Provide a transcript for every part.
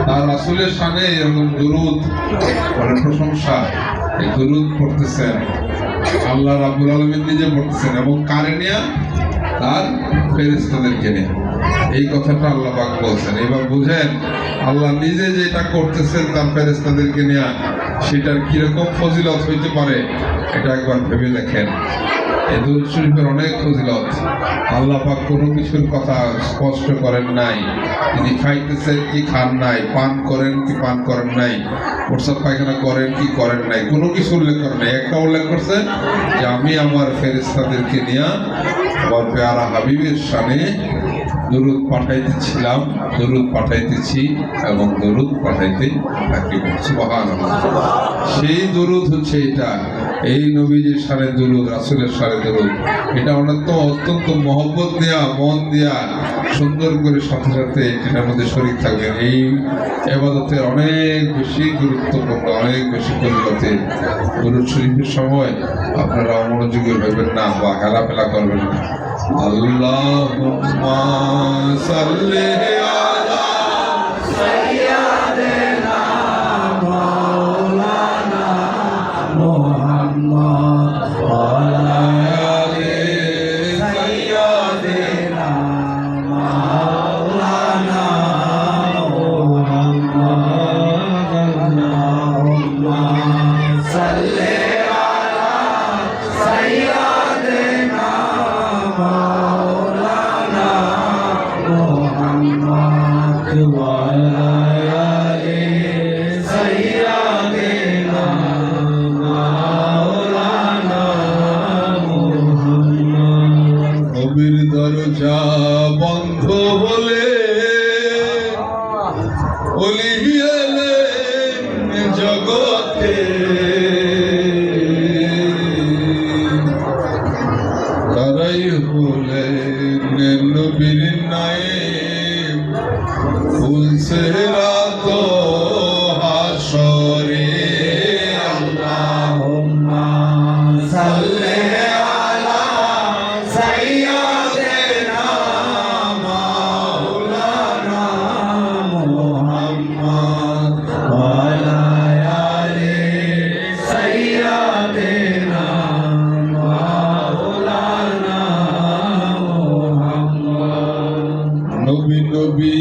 তার রাসূলের শানে এরকম দুরূদ প্রশংসা, এই দুরূদ পড়তেছেন আল্লাহ রাব্বুল আলামিন নিজে পড়তেছেন এবং কারে নিয়ে? তার ফেরেশতাদেরকে নিয়ে। এই কথাটা আল্লাহ পাক বলছেন। এবার বুঝেন আল্লাহ নিজে যেটা করতেছেন তার ফেরেশতাদেরকে নিয়ে, সেটার কিরকম ফজিলত হইতে পারে এটা একবার ভেবে দেখেন। এই দুরূদ শরীফের অনেক ফজিলত। আল্লাহ পাক কোনো কিছুর কথা স্পষ্ট করেন নাই, তিনি খাইতেছেন কি খান নাই, পান করেন কি পান করেন নাই, প্রস্রাব পায়খানা করেন কি করেন নাই, কোনো কিছু উল্লেখ করেন নাই। একটা উল্লেখ করছেন যে আমি আমার ফেরেশতাদেরকে নিয়ে আমার পেয়ারা হাবিবের শানে দরুদ পাঠাইতেছিলাম, দরুদ পাঠাইতেছি এবং দরুদ পাঠাইতে থাকিব। সুবহানাল্লাহ। সেই দরুদ হচ্ছে এটা, এই নবীজির শানে দরুদ, রাসূলের শানে দরুদ। এটা অত্যন্ত মহব্বত দেয়া, মন দেয়া, সুন্দর করে সাথে সাথে এটার মধ্যে শরীক থাকবেন। এই ইবাদতের অনেক বেশি গুরুত্বপূর্ণ, অনেক বেশি পরিবর্তে। দরুদ শরীফের সময় আপনারা অমনোযোগী হইবেন না বা হেলাফেলা করবেন না। আল্লাহুম্মা সাল্লি আলা সাইয়্যিদিনা মাওলানা মুহাম্মদ ওয়া আলা আলি সাইয়্যিদিনা মাওলানা মুহাম্মদ। আল্লাহুম্মা সাল্লি আলা সাইয়্যিদিনা মাওলানা মুহাম্মদ ওয়া আলা আলি সাইয়্যিদিনা মাওলানা মুহাম্মদ। নবীর দরজা বন্ধ হলে ওলি এলেন জগতে, তারাই হলেন নবীর নায়েব, ফুলছে রাত হাসরে। আল্লাহুম্মা সাল্লি আলা সাইয়্যিদিনা মাওলানা মুহাম্মদ ওয়া আলা আলি সাইয়্যিদিনা মাওলানা মুহাম্মদ। নবী নবী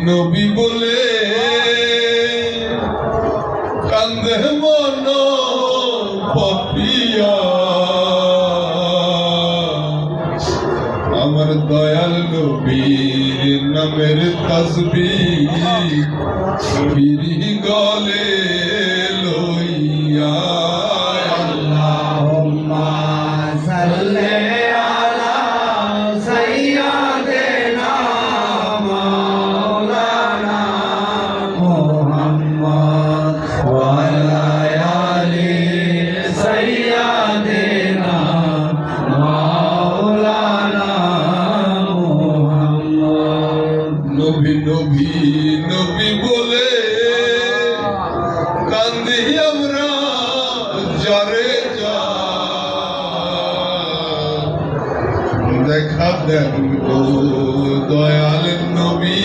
নবী বলে কান্দে মন পাপিয়া, আমার দয়াল নবীর নামের তাসবিহ ফিরি গলে লইয়া। আল্লাহুম্মা সাল্লি আলা সাইয়্যিদিনা মাওলানা মুহাম্মদ ওয়া আলা আলি সাইয়্যিদিনা মাওলানা মুহাম্মদ। নবী নবী নবী বলে কান্দি আমরা যারে যা, দেখা দেন ও দয়াল নবী,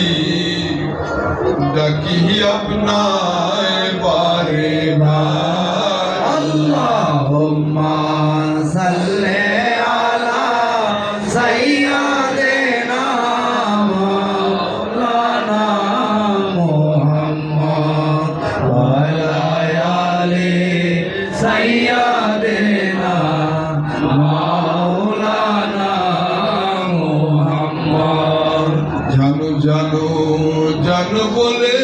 ডাকি আপনায় বারে বার। আল্লাহুম্মা সাল্লি আলা সাইয়্যিদিনা মাওলানা মুহাম্মদ ওয়া আলা আলি সাইয়্যিদিনা মাওলানা মুহাম্মদ। জানো জানো জানো বলে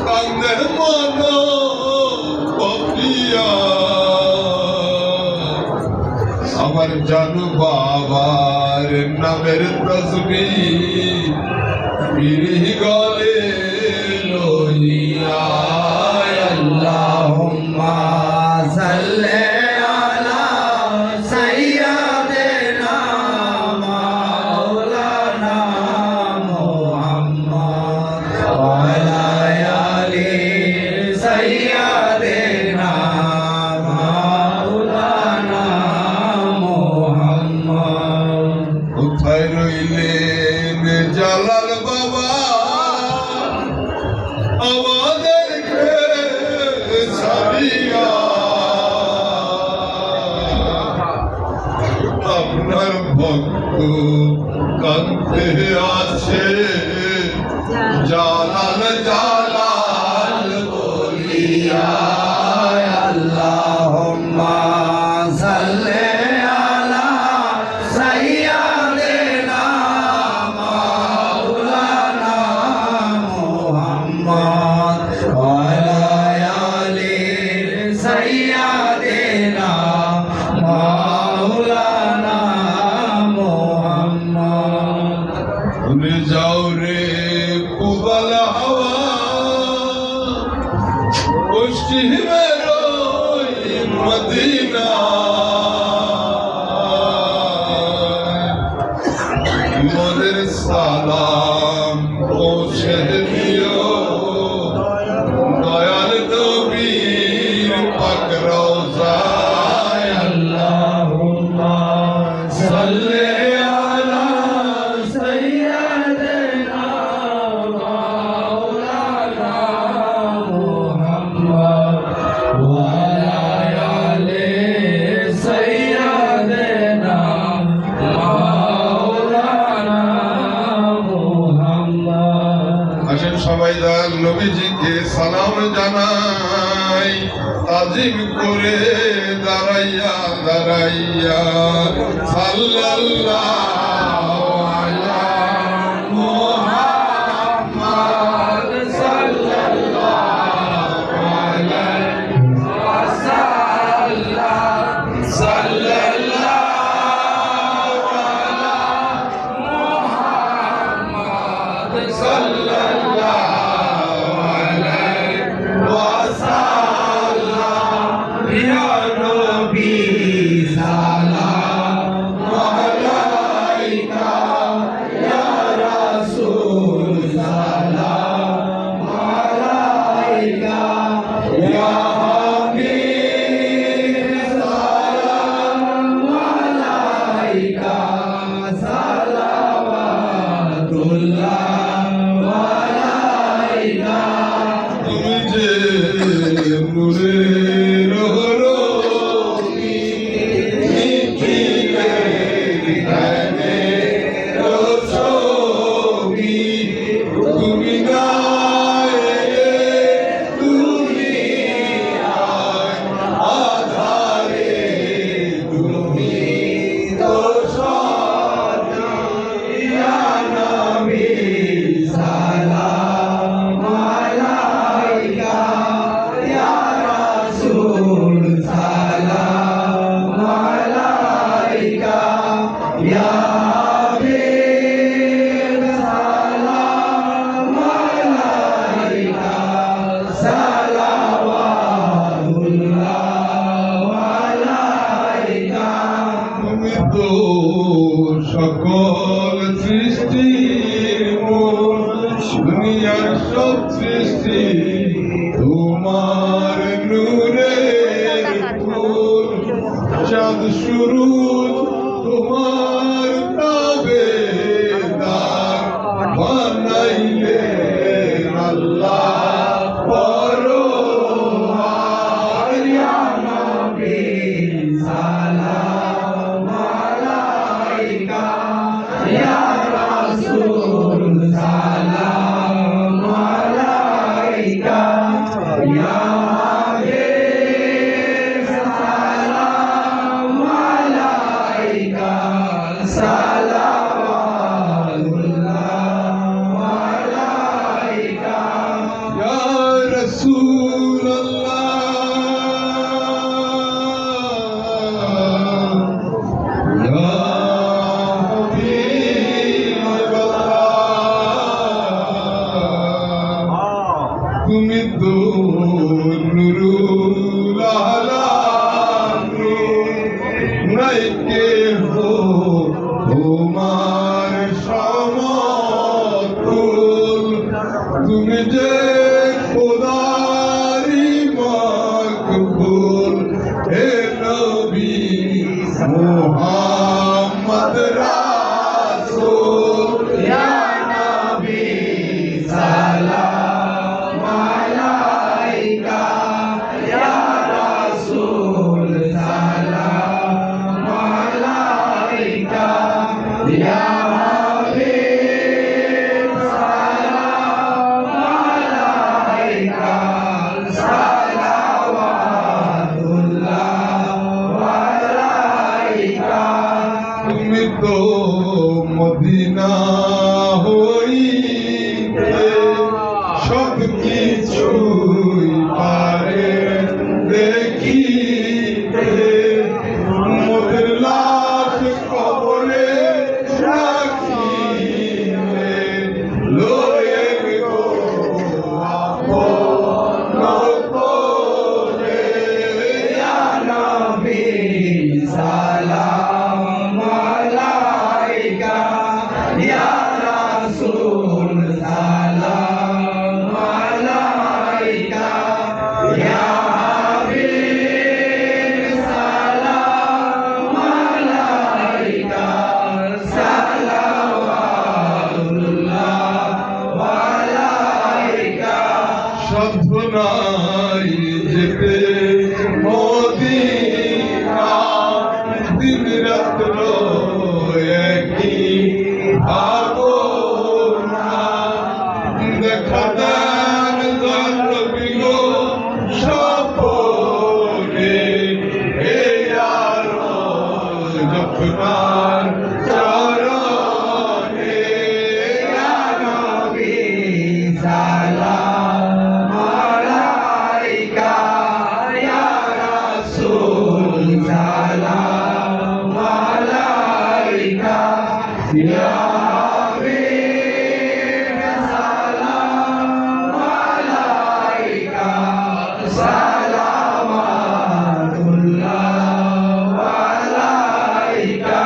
কান্দে মন পাপিয়া, আমার জানু বাবার নামের তাসবিহ ফিরি গলে লইয়া। আল্লাহুম্মা সাল্লি আলা সাইয়্যিদিনা মাওলানা মুহাম্মদ ওয়া আলা আলি সাইয়্যিদিনা মাওলানা মুহাম্মদ। কোথায় রইলেন জালাল বাবা? হাওয়া আমাদেরকে ছাড়িয়া আপনার ভক্ত কাঁদতে আছে জালাল জালাল বলিয়া আল্লাহুম্মা সাল্লি আলা সাইয়্যিদিনা মাওলানা মুহাম্মদ ওয়া আলা আলি সাইয়্যিদিনা মাওলানা মুহাম্মদ। ভুলে যাও রে কুবাল হাওয়া পশ্চিমের ওই মদিনা মোদের সালাম পৌঁছে দিও দয়াল নবীর পাক রওজায় আল্লাহুম্মা সাল্লি আলা সাইয়্যিদিনা মাওলানা মুহাম্মদ ওয়া আলা আলি সাইয়্যিদিনা মাওলানা মুহাম্মদ। আসেন সবাই দয়াল নবীজিকে সালাম জানাই তাজিম করে দাঁড়াইয়া দাঁড়াইয়া সাল্লাল্লাহু আলা মুহাম্মদ সাল্লাল্লাহু আলাইহি ওয়াসাল্লাম সাল্লাল্লাহু আলা মুহাম্মদ সাল্লাল্লাহু আলাইহি ওয়াসাল্লাম ইয়া নবী সালাম আলাইকা ইয়া রাসূল সালাম আলাইকা ইয়া হাবিব সালাম আলাইকা সালাওয়াতুল্লাহ আলাইকা। তুমি যে নূরের রোশনি নিখিলের জ্ঞানের ছবি তুমি গায়ে দুনিয়ায় আধারে তুমি তো ইয়া নবী সালাম আলাইকা ইয়া রাসূল সালাম আলাইকা ইয়া হাবিব সালাম আলাইকা সালাওয়াতুল্লাহ আলাইকা। তুমি তো সকল সৃষ্টির মূল দুনিয়ার সব সৃষ্টি তোমার নূরের ফুল চাঁদ শুরু তোমার তাবেদার বানাইলে আল্লাহ পরোয়ার। ইয়া নবী সালাম আলাইকা ইয়া রাসূল সালাম আলাইকা ইয়া হাবিব সালাম আলাইকা সালাওয়াতুল্লাহ আলাইকা। ইয়া রাসূলুল্লাহ ইয়া হাবিবাল্লাহ তুমি তো নুরুল আলাম নাই কেহ তোমার সমতুল তুমি যে খোদারি মকবুল হে নবী মুহাম্মদ রাসূল ইয়া নবী salam alaika ya Rasul salam alaika ya Habib salam alaika salawatullah alaika তুমি তো মদিনা হইতে সব কিছুই পারে দেখিতে মোদের লাশ কবরে রাখিলে লয়ে গো আপন করে ya Nabi salam alaika ya Rasul salam alaika ya Habib salam alaika salawatullah alaika সাধনাই যেতে মদিনা দিন রাত্র একই ভাবনা দেখা দেন জন্মবিগ সপনে হে আর জপনার চরণে ya Nabi salam alaika ya Rasul salam alaika ya Habib salam alaika salawatullah alaika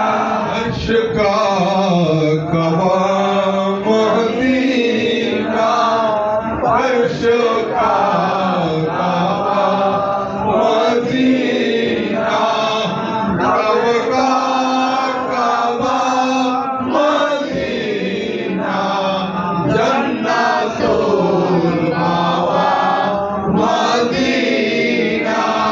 अशका कवा मदीना अशका